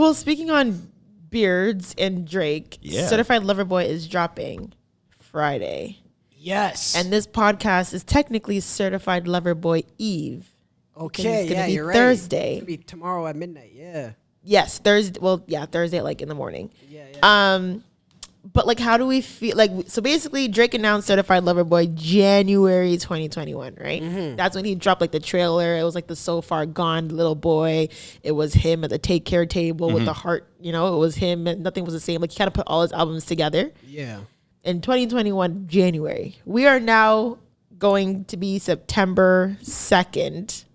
Well, speaking on beards and Drake, Certified Lover Boy is dropping Friday. Yes. And this podcast is technically Certified Lover Boy Eve. Okay, it's gonna be you're right. Thursday. It's going to be tomorrow at midnight, Yes, Thursday. Well, Thursday, like in the morning. Yeah. But like, how do we feel? Like, so basically, Drake announced Certified Lover Boy January 2021, right? Mm-hmm. That's when he dropped like the trailer. It was like the so far gone little boy. It was him at the take care table with the heart. You know, it was him. And nothing was the same. Like, he kind of put all his albums together. Yeah. In 2021, January, we are now going to be September 2nd,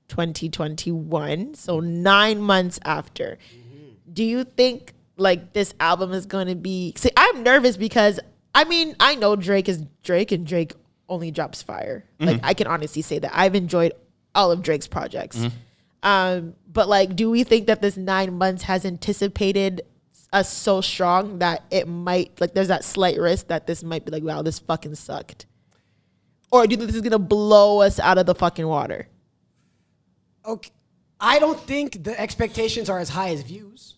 2021. So 9 months after. Mm-hmm. Do you think like this album is going to be... See, I'm nervous because, I mean, I know Drake is Drake and Drake only drops fire. Mm-hmm. Like, I can honestly say that. I've enjoyed all of Drake's projects. Mm-hmm. But like, do we think that this 9 months has anticipated us so strong that it might, like, there's that slight risk that this might be like, wow, this fucking sucked? Or do you think this is going to blow us out of the fucking water? Okay. I don't think the expectations are as high as views.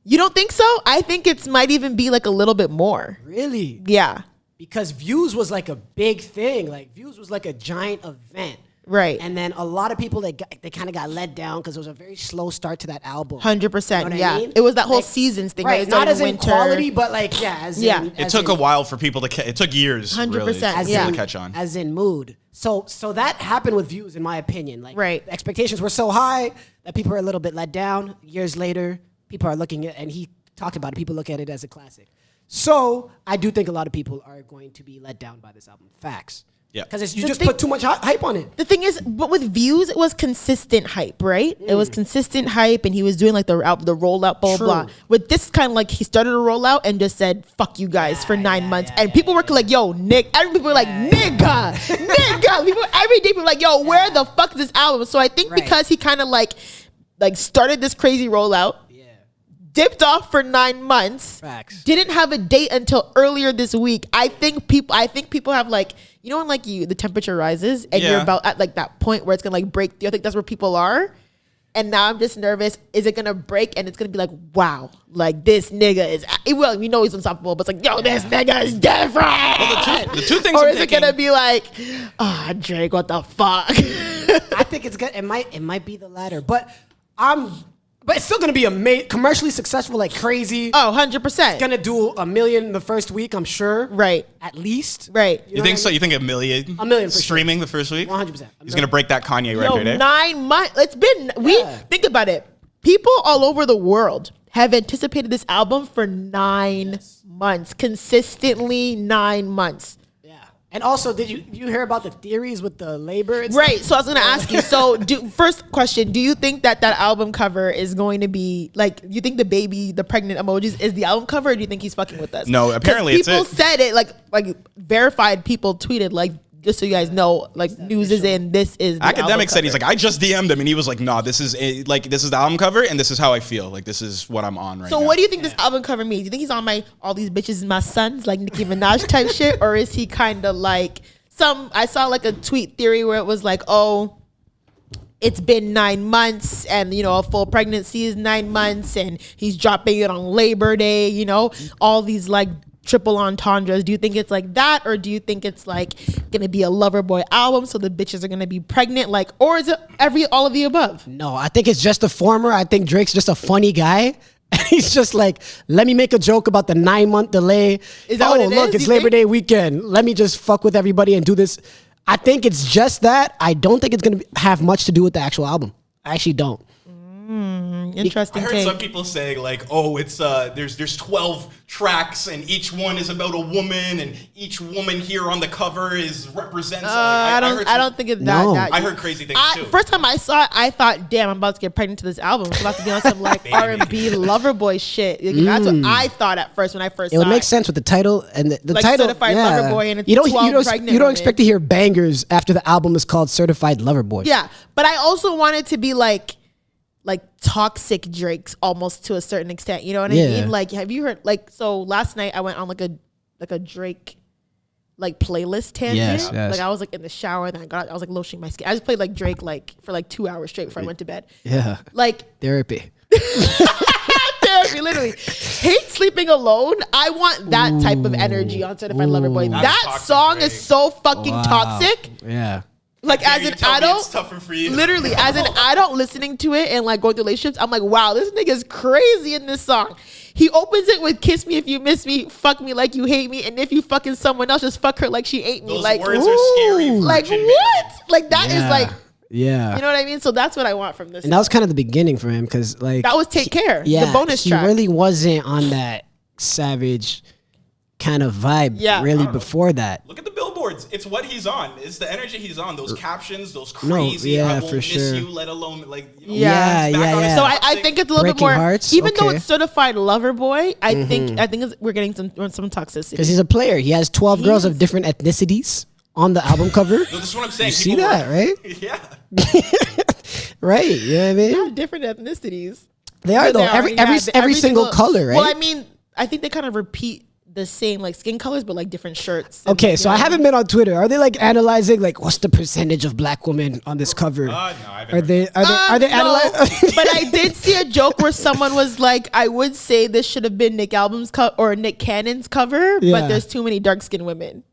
You don't think so? I think it might even be like a little bit more. Really? Yeah. Because Views was like a big thing. Like Views was like a giant event. Right. And then a lot of people, they kind of got let down because it was a very slow start to that album. 100%. You know yeah. I mean? It was that whole like, seasons thing. Right. Not as in quality, but like, It took a while for people to it took years 100%, really yeah. to catch on. As in mood. So that happened with Views, in my opinion. Like, right. The expectations were so high that people were a little bit let down. Years later, people are looking at, and he talked about it, people look at it as a classic. So I do think a lot of people are going to be let down by this album. Facts. Yeah. Because you just put too much hype on it. The thing is, but with Views, it was consistent hype, right? It was consistent hype, and he was doing like the rollout, blah, blah. With this, kind of like he started a rollout and just said, fuck you guys for 9 months. And people were like, yo, Nick. Every people were like, nigga. People, every day people were like, yo, where the fuck is this album? So I think because he kind of like started this crazy rollout, dipped off for 9 months. Facts. Didn't have a date until earlier this week. I think people have like, you know, when like the temperature rises and you're about at like that point where it's gonna like break through. I think that's where people are. And now I'm just nervous. Is it gonna break? And it's gonna be like, wow, like this nigga is. Well, we know he's unstoppable, but it's like, yo, this nigga is different. Well, the two things. Or is it gonna be like, Drake, what the fuck? I think it's good. It might be the latter, but it's still going to be commercially successful like crazy. Oh, 100%. It's going to do 1 million the first week, I'm sure. Right. At least. Right. You think so? You think 1 million? 1 million for streaming the first week? 100%. He's going to break that Kanye record, 9 months. It's been, think about it. People all over the world have anticipated this album for 9 months. Consistently 9 months. And also, did you hear about the theories with the labor? Right. So I was going to ask you. So, first question: do you think that album cover is going to be like? You think the baby, the pregnant emojis, is the album cover? Or do you think he's fucking with us? No. Apparently, people said it like verified people tweeted like. Just so you guys know, like news is in. This is the Academic said cover. he's like, I just DM'd him and he was like, nah, this is the album cover and this is how I feel. Like this is what I'm on right now. So what do you think this album cover means? Do you think he's on all these bitches is my sons, like Nicki Minaj type shit, or is he kind of like I saw like a tweet theory where it was like, oh, it's been 9 months and a full pregnancy is 9 months and he's dropping it on Labor Day, all these like triple entendres. Do you think it's like that, or do you think it's like gonna be a Lover Boy album so the bitches are gonna be pregnant, like, or is it all of the above? No, I think it's just the former. I think Drake's just a funny guy. And he's just like, let me make a joke about the 9 month delay. Is that what it look, is? it's Labor Day weekend. Let me just fuck with everybody and do this. I think it's just that. I don't think it's gonna have much to do with the actual album. I actually don't. Interesting. I heard some people saying like, oh, it's there's 12 tracks and each one is about a woman and each woman here on the cover represents. I don't think it's that. I heard crazy things too. First time I saw it, I thought, damn, I'm about to get pregnant to this album. It's about to be on some like R&B Lover Boy shit. That's what I thought at first when I first saw it. It would make sense with the title and the like title. Certified Lover Boy and it's you 12 pregnant You don't women. expect to hear bangers after the album is called Certified Lover Boy. Yeah, but I also want it to be like toxic Drakes almost to a certain extent. You know what I mean? Like, have you heard so last night I went on like a Drake like playlist tangent. Yes. Like I was like in the shower, then I was like lotioning my skin. I just played like Drake like for like 2 hours straight before I went to bed. Yeah. Like therapy. Therapy, literally. Hate sleeping alone. I want that type of energy on Certified Lover Boy. That's That toxic, song right? is so fucking toxic. Yeah. Like as You an tell me adult, it's tougher for you. literally as an adult listening to it and like going through relationships, I'm like, wow, this nigga's crazy in this song. He opens it with "Kiss me if you miss me, fuck me like you hate me, and if you fucking someone else, just fuck her like she ain't me." Those Like, words are scary. For like Virgin what? men. Like that is like, Yeah. you know what I mean? So that's what I want from this. And that was kind of the beginning for him because like That was Take Care, Yeah, the bonus he track. really wasn't on that savage kind of vibe. Yeah. Really before that. Look at the billboards. It's what he's on. It's the energy he's on. Those captions, those No, crazy. yeah, I won't for miss sure. you, let alone like. You know, Yeah, he's back on his So I toxic- think it's a little bit Breaking more, Hearts? even though Okay. it's Certified Lover Boy. I think we're getting some toxicity. Because he's a player. He has 12 girls of different ethnicities on the album cover. No, this is what I'm saying. You see People that, were- right? Yeah. Right. You know what I They mean? have different ethnicities. They are though. They are, Every yeah, every single color, right? Well, I mean, I think they kind of repeat the same like skin colors, but like different shirts. and, Okay, like, so you I know haven't been on Twitter. Are they like analyzing like what's the percentage of black women on this cover? No, I've Are they analyzing? But I did see a joke where someone was like, "I would say this should have been Nick Album's or Nick Cannon's cover, Yeah. but there's too many dark skinned women."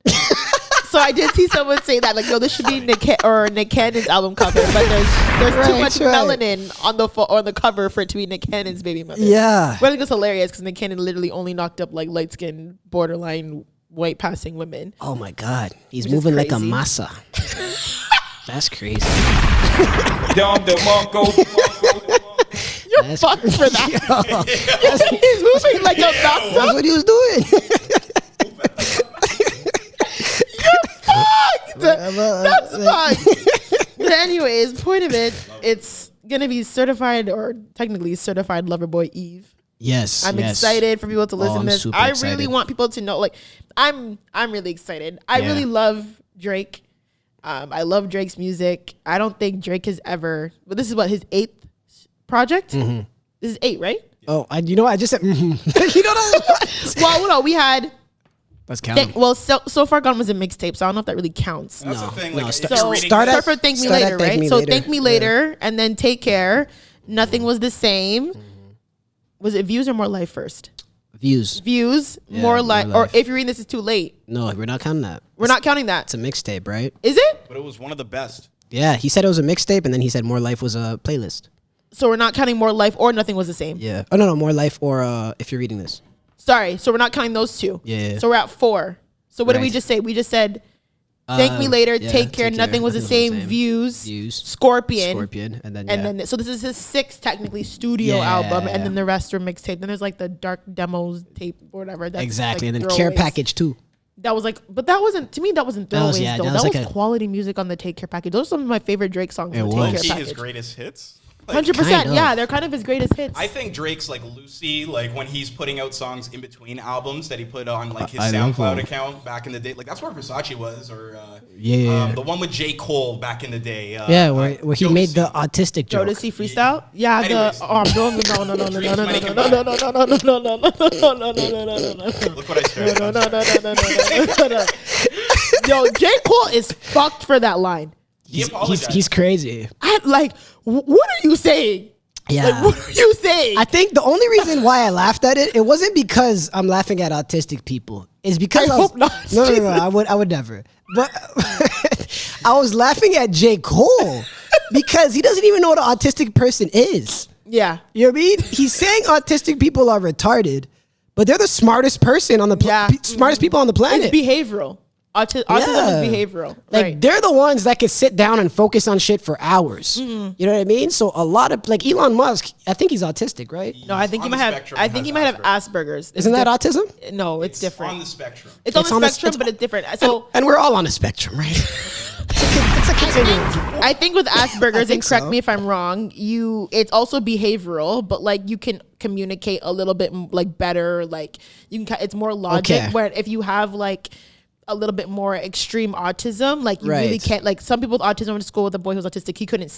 So I did see someone say that, like, "No, this should be Nick Cannon's album cover, but there's too Right, much right. melanin on the cover for it to be Nick Cannon's baby mother." Yeah. But I think it's hilarious because Nick Cannon literally only knocked up like light skinned, borderline white passing women. Oh my God, he's Which is moving like a crazy. massa. That's crazy. You're That's fucked for that. He's moving like a That's massa. what he was doing. That's fucked. But anyways, point of it, it's gonna be certified or technically Certified Lover Boy Eve. Yes, I'm yes. excited for people to listen I'm to this. super I excited. really want people to know. Like, I'm really excited. I Yeah. really love Drake. I love Drake's music. I don't think Drake has ever. But this is what his 8th project. Mm-hmm. This is 8, right? Oh, you know what? I just said. Mm-hmm. You know what? Well, no, we had. Let's count. So Far Gone was a mixtape, so I don't know if that really counts. That's the thing. Like, sta- if So you're reading start this- at- start for Thank Me start at Later, Thank right? Me So Later. Thank Me Yeah. Later, and then Take Care. Nothing was the same. Was it Views or More Life first? Views. Views, Yeah, More More Life. Or Life. if you're reading this, it's too late. No, we're not counting that. We're not counting that. It's a mixtape, right? Is it? but it was one of the best. Yeah, he said it was a mixtape, and then he said More Life was a playlist. So we're not counting More Life or Nothing Was the Same. Yeah. Oh no, More Life or if you're reading this. Sorry. So we're not counting those two. Yeah. So we're at 4. So what did we Right. just say? We just said Thank Me Later, yeah, Take Care, Take Care, Nothing Was the Same, Views, Views, Scorpion. and then And then, so this is his 6th technically studio Yeah. album, and then the rest were mixtape. Then there's like the dark demos tape or whatever. That's exactly, like and then Care throwaways. Package too. That was like, but that wasn't, to me, that wasn't That was- throwaways yeah, though. that That was was like a- quality music on the Take Care package. Those are some of my favorite Drake songs on the was. Take Low-key Care his package. greatest hits. Like, 100%. Kind of. Yeah, they're kind of his greatest hits. I think Drake's like Lucy, like when he's putting out songs in between albums that he put on like his I love SoundCloud him. account back in the day. Like that's where Versace was, or Yeah. the one with J. Cole back in the day. Yeah, where he made the Jodeci. autistic joke. Jodeci freestyle? Yeah, Anyways. no. Look what I said. No. Yo, J. Cole is fucked for that line. He apologized. He's crazy. What are you saying? Yeah. Like, what are you saying? I think the only reason why I laughed at it, it wasn't because I'm laughing at autistic people. It's because I was, hope not. No, Jesus. I would never. But I was laughing at J. Cole because he doesn't even know what an autistic person is. Yeah. You know what I mean? He's saying autistic people are retarded, but they're the smartest person on the Yeah. smartest people on the planet. It's behavioral. Autism Yeah. is behavioral. Like Right. they're the ones that can sit down and focus on shit for hours. Mm-hmm. You know what I mean? So a lot of like Elon Musk, I think he's autistic, right? No, I think on he the might have. spectrum I and think he has might have Asperger's. Asperger's. Isn't that It's autism? No, it's different. on the spectrum. It's on It's the on the- spectrum, it's- but it's different. So And we're all on a spectrum, right? it's a continuum. I think with Asperger's, and think correct so. me if I'm wrong, it's also behavioral, but like you can communicate a little bit like better. Like you can, it's more logic. Okay. Where if you have like a little bit more extreme autism, like you really Right. can't. Like some people with autism went to school with a boy who's autistic. He couldn't